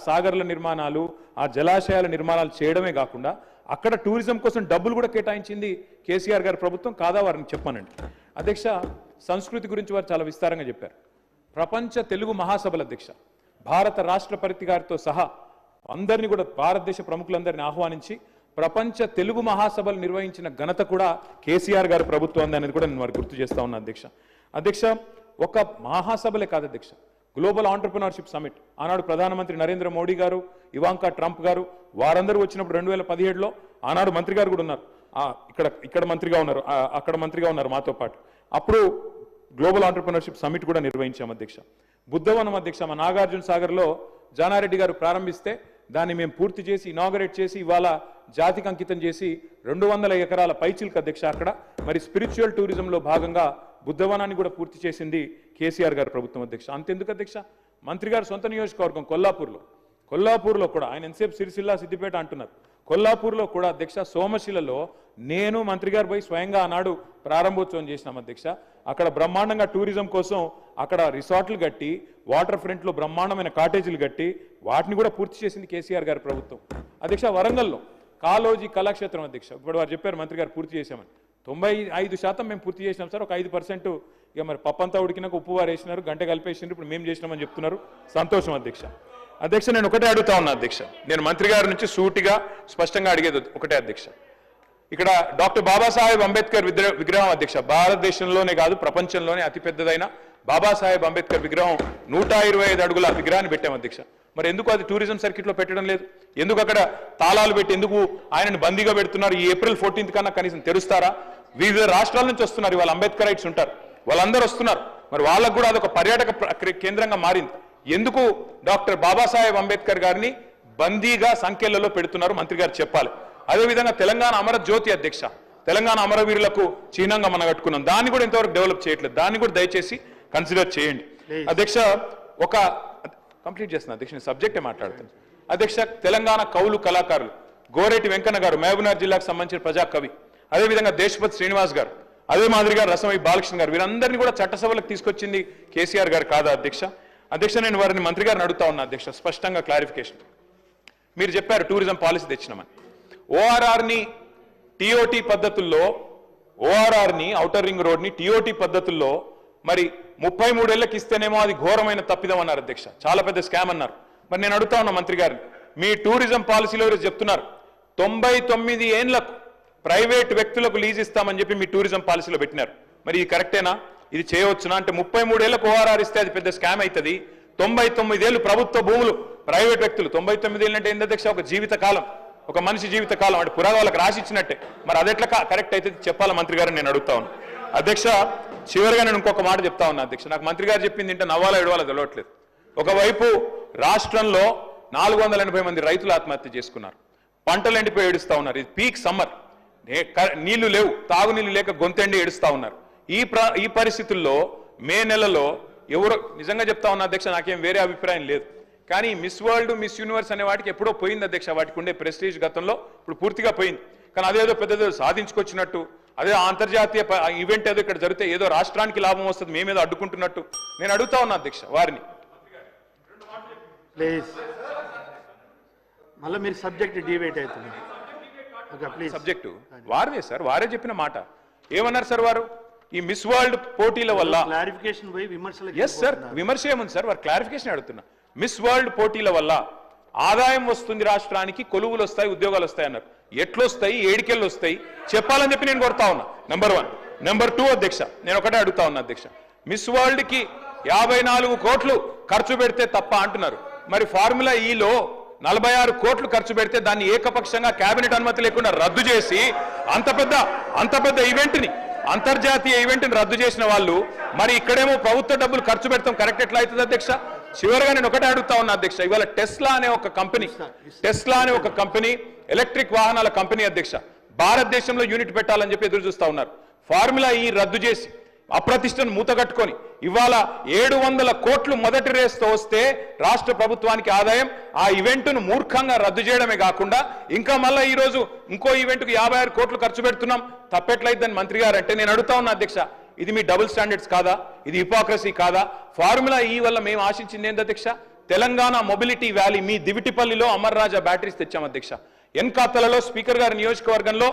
సాగర్ల నిర్మాణాలు ఆ జలాశయాల నిర్మాణాలు చేయడమే కాకుండా అక్కడ టూరిజం కోసం డబ్బులు కూడా కేటాయించింది కేసీఆర్ గారి ప్రభుత్వం కాదా వారిని చెప్పానండి. అధ్యక్ష, సంస్కృతి గురించి వారు చాలా విస్తారంగా చెప్పారు. ప్రపంచ తెలుగు మహాసభల అధ్యక్ష భారత రాష్ట్రపతి గారితో సహా అందరినీ కూడా భారతదేశ ప్రముఖులందరినీ ఆహ్వానించి ప్రపంచ తెలుగు మహాసభలు నిర్వహించిన ఘనత కూడా కేసీఆర్ గారి ప్రభుత్వం అనేది కూడా నేను వారికి గుర్తు చేస్తా ఉన్నా అధ్యక్ష. అధ్యక్ష, ఒక మహాసభలే కాదు అధ్యక్ష, గ్లోబల్ ఆంటర్ప్రినర్షిప్ సమిట్ ఆనాడు ప్రధానమంత్రి నరేంద్ర మోడీ గారు, ఇవాంకా ట్రంప్ గారు వారందరూ వచ్చినప్పుడు 2017లో ఆనాడు మంత్రి గారు కూడా ఉన్నారు, ఇక్కడ మంత్రిగా ఉన్నారు, అక్కడ మంత్రిగా ఉన్నారు మాతో పాటు. అప్పుడు గ్లోబల్ ఆంటర్ప్రినర్షిప్ సమిట్ కూడా నిర్వహించాం అధ్యక్ష. బుద్ధవనం అధ్యక్ష మా నాగార్జున సాగర్లో జానారెడ్డి గారు ప్రారంభిస్తే దాన్ని మేము పూర్తి చేసి ఇనాగరేట్ చేసి ఇవాళ జాతికి అంకితం చేసి 200 ఎకరాల పైచిల్క్ అధ్యక్ష అక్కడ మరి స్పిరిచువల్ టూరిజంలో భాగంగా బుద్ధవనాన్ని కూడా పూర్తి చేసింది కేసీఆర్ గారి ప్రభుత్వం అధ్యక్ష. అంతెందుకు అధ్యక్ష, మంత్రి గారు సొంత నియోజకవర్గం కొల్లాపూర్లో కూడా ఆయన ఎంతసేపు సిరిసిల్ల సిద్దిపేట అంటున్నారు, కొల్లాపూర్లో కూడా అధ్యక్ష సోమశిలలో నేను మంత్రి గారు పోయి స్వయంగా ఆనాడు ప్రారంభోత్సవం చేసినాం అధ్యక్ష. అక్కడ బ్రహ్మాండంగా టూరిజం కోసం అక్కడ రిసార్ట్లు కట్టి వాటర్ ఫ్రంట్లో బ్రహ్మాండమైన కాటేజీలు కట్టి వాటిని కూడా పూర్తి చేసింది కేసీఆర్ గారి ప్రభుత్వం అధ్యక్ష. వరంగల్లో కాలోజీ కళాక్షేత్రం అధ్యక్ష ఇప్పుడు వారు చెప్పారు మంత్రి గారు పూర్తి చేశామని, 95% మేము పూర్తి చేసినాం సార్, ఒక 5% ఇక మరి పప్పంతా ఉడికినాక ఉప్పు వారు వేసినారు, గంట కలిపేసినారు, ఇప్పుడు మేము చేసినామని చెప్తున్నారు, సంతోషం అధ్యక్ష. అధ్యక్ష, నేను ఒకటే అడుగుతా ఉన్నా అధ్యక్ష, నేను మంత్రి గారి నుంచి సూటిగా స్పష్టంగా అడిగేది ఒకటే అధ్యక్ష. ఇక్కడ డాక్టర్ బాబాసాహెబ్ అంబేద్కర్ విగ్రహం అధ్యక్ష భారతదేశంలోనే కాదు ప్రపంచంలోనే అతిపెద్దదైన బాబాసాహెబ్ అంబేద్కర్ విగ్రహం 125 అడుగుల విగ్రహాన్ని పెట్టాం అధ్యక్ష. మరి ఎందుకు అది టూరిజం సర్కిట్లో పెట్టడం లేదు? ఎందుకు అక్కడ తాళాలు పెట్టి ఎందుకు ఆయనను బందీగా పెడుతున్నారు? ఈ ఏప్రిల్ 14th కన్నా కనీసం తెరుస్తారా? వివిధ రాష్ట్రాల నుంచి వస్తున్నారు, ఇవాళ అంబేద్కరైట్స్ ఉంటారు, వాళ్ళందరూ వస్తున్నారు, మరి వాళ్ళకు కూడా అదొక పర్యాటక కేంద్రంగా మారింది. ఎందుకు డాక్టర్ బాబాసాహెబ్ అంబేద్కర్ గారిని బందీగా సంఖ్యలలో పెడుతున్నారు మంత్రి గారు చెప్పాలి. అదేవిధంగా తెలంగాణ అమర జ్యోతి అధ్యక్ష, తెలంగాణ అమరవీరులకు చిహ్నంగా మనం కట్టుకున్నాం, దాన్ని కూడా ఇంతవరకు డెవలప్ చేయట్లేదు, దాన్ని కూడా దయచేసి కన్సిడర్ చేయండి అధ్యక్ష. ఒక కంప్లీట్ చేస్తున్నా అధ్యక్ష, నేను సబ్జెక్టే మాట్లాడుతాను అధ్యక్ష. తెలంగాణ కవులు కళాకారులు గోరేటి వెంకన్న గారు మహబూబ్నగర్ జిల్లాకు సంబంధించిన ప్రజాకవి, అదేవిధంగా దేశపతి శ్రీనివాస్ గారు, అదే మాదిరిగా రసమై బాలకృష్ణ గారు, వీరందరినీ కూడా చట్టసభలకు తీసుకొచ్చింది కేసీఆర్ గారు కాదా అధ్యక్ష? అధ్యక్ష, నేను వారిని మంత్రి గారిని అడుగుతా ఉన్నా అధ్యక్ష, స్పష్టంగా క్లారిఫికేషన్. మీరు చెప్పారు టూరిజం పాలసీ తెచ్చినామని, ఓఆర్ఆర్ని టీఓటీ పద్ధతుల్లో, ఓఆర్ఆర్ని ఔటర్ రింగ్ రోడ్ని టీఓటీ పద్ధతుల్లో మరి 33 ఏళ్ళకి ఇస్తేనేమో అది ఘోరమైన తప్పిదం అన్నారు అధ్యక్ష, చాలా పెద్ద స్కామ్ అన్నారు. మరి నేను అడుగుతా ఉన్నా మంత్రి గారిని, మీ టూరిజం పాలసీలో చెప్తున్నారు 99 ఏళ్లకు ప్రైవేట్ వ్యక్తులకు లీజ్ ఇస్తామని చెప్పి మీ టూరిజం పాలసీలో పెట్టినారు, మరి ఇది కరెక్టేనా? ఇది చేయవచ్చునా? అంటే 33 ఏళ్లకు ఓఆర్ఆర్ ఇస్తే అది పెద్ద స్కామ్ అవుతుంది, 99 ఏళ్ళు ప్రభుత్వ భూములు ప్రైవేట్ వ్యక్తులు, 99 ఏళ్ళు అంటే ఏంటి అధ్యక్ష? ఒక జీవిత కాలం, ఒక మనిషి జీవిత కాలం, అంటే పురాగా వాళ్ళకి రాసి ఇచ్చినట్టే, మరి అది ఎట్లా కరెక్ట్ అయితే చెప్పాలా మంత్రి గారిని నేను అడుగుతా ఉన్నాను అధ్యక్ష. చివరిగా నేను ఇంకొక మాట చెప్తా ఉన్నా అధ్యక్ష, నాకు మంత్రి గారు చెప్పింది ఏంటో నవ్వాలా ఏడవాలో తెలియట్లేదు. ఒకవైపు రాష్ట్రంలో 480 మంది రైతులు ఆత్మహత్య చేసుకున్నారు, పంటలు ఎండిపోయి ఏడుస్తా ఉన్నారు, ఇది పీక్ సమ్మర్, నీళ్లు లేవు, తాగునీళ్లు లేక గొంతెండి ఏడుస్తా ఉన్నారు. ఈ పరిస్థితుల్లో మే నెలలో ఎవరో నిజంగా చెప్తా ఉన్నా అధ్యక్ష, నాకేం వేరే అభిప్రాయం లేదు, కానీ మిస్ వరల్డ్ మిస్ యూనివర్స్ అనే వాటికి ఎప్పుడో పోయింది అధ్యక్ష, వాటికి ఉండే ప్రెస్టీజ్ గతంలో ఇప్పుడు పూర్తిగా పోయింది. కానీ అదేదో పెద్దదో సాధించుకొచ్చినట్టు, అదే అంతర్జాతీయ ఈవెంట్ ఏదో ఇక్కడ జరిగితే ఏదో రాష్ట్రానికి లాభం వస్తుంది, మేమేదో అడ్డుకుంటున్నట్టు నేను అడుగుతా ఉన్నా అధ్యక్ష వారిని. మళ్ళీ మీరు సబ్జెక్ట్ డిబేట్ అవుతుంది, సబ్జెక్టు వారిదే సార్, వారే చెప్పిన మాట. ఏమన్నారు సార్ వారు? ఈ మిస్ వరల్డ్ పోటీల వల్ల క్లారిఫికేషన్ పోయి విమర్శలు. ఎస్ సార్, విమర్శ ఏముంది సార్, వారు క్లారిఫికేషన్ అడుగుతున్నా. మిస్ వరల్డ్ పోటీల వల్ల ఆదాయం వస్తుంది రాష్ట్రానికి, కొలువులు వస్తాయి, ఉద్యోగాలు వస్తాయి అన్నారు. ఎట్లొస్తాయి, ఏడికెళ్ళు వస్తాయి చెప్పాలని చెప్పి నేను కోరుతా ఉన్నా, నెంబర్ 1. నెంబర్ 2 అధ్యక్ష, నేను ఒకటే అడుగుతా ఉన్నా అధ్యక్ష, మిస్ వరల్డ్ కి 54 కోట్లు ఖర్చు పెడితే తప్ప అంటున్నారు, మరి ఫార్ములా ఈలో 46 కోట్లు ఖర్చు పెడితే దాన్ని ఏకపక్షంగా కేబినెట్ అనుమతి లేకుండా రద్దు చేసి అంత పెద్ద ఈవెంట్ని, అంతర్జాతీయ ఈవెంట్ని రద్దు చేసిన వాళ్ళు మరి ఇక్కడేమో ప్రభుత్వ డబ్బులు ఖర్చు పెడతాం కరెక్ట్ ఎట్లా అవుతుంది అధ్యక్ష? చివరిగా నేను ఒకటే అడుగుతా ఉన్నా అధ్యక్ష, ఇవాళ టెస్లా అనే ఒక కంపెనీ ఎలక్ట్రిక్ వాహనాల కంపెనీ అధ్యక్ష భారతదేశంలో యూనిట్ పెట్టాలని చెప్పి ఎదురు చూస్తా ఉన్నారు. ఫార్ములా ఈ రద్దు చేసి అప్రతిష్టను మూతగట్టుకొని ఇవాళ 700 కోట్లు మొదటి రేస్తో వస్తే రాష్ట్ర ప్రభుత్వానికి ఆదాయం, ఆ ఈవెంట్ను మూర్ఖంగా రద్దు చేయడమే కాకుండా ఇంకా మళ్ళీ ఈరోజు ఇంకో ఈవెంట్కు 56 కోట్లు ఖర్చు పెడుతున్నాం, తప్పెట్లయిద్దని మంత్రి గారు అంటే నేను అడుగుతా ఉన్నా అధ్యక్ష, ఇది మీ డబుల్ స్టాండర్డ్స్ కాదా? ఇది హిపోక్రసీ కాదా? ఫార్ములా ఈ వల్ల మేము ఆశించింది ఏంది అధ్యక్ష? తెలంగాణ మొబిలిటీ వ్యాలీ మీ దివిటిపల్లిలో అమర్ రాజా బ్యాటరీస్ తెచ్చాం అధ్యక్ష. ఎన్కాతలలో స్పీకర్ గారి నియోజకవర్గంలో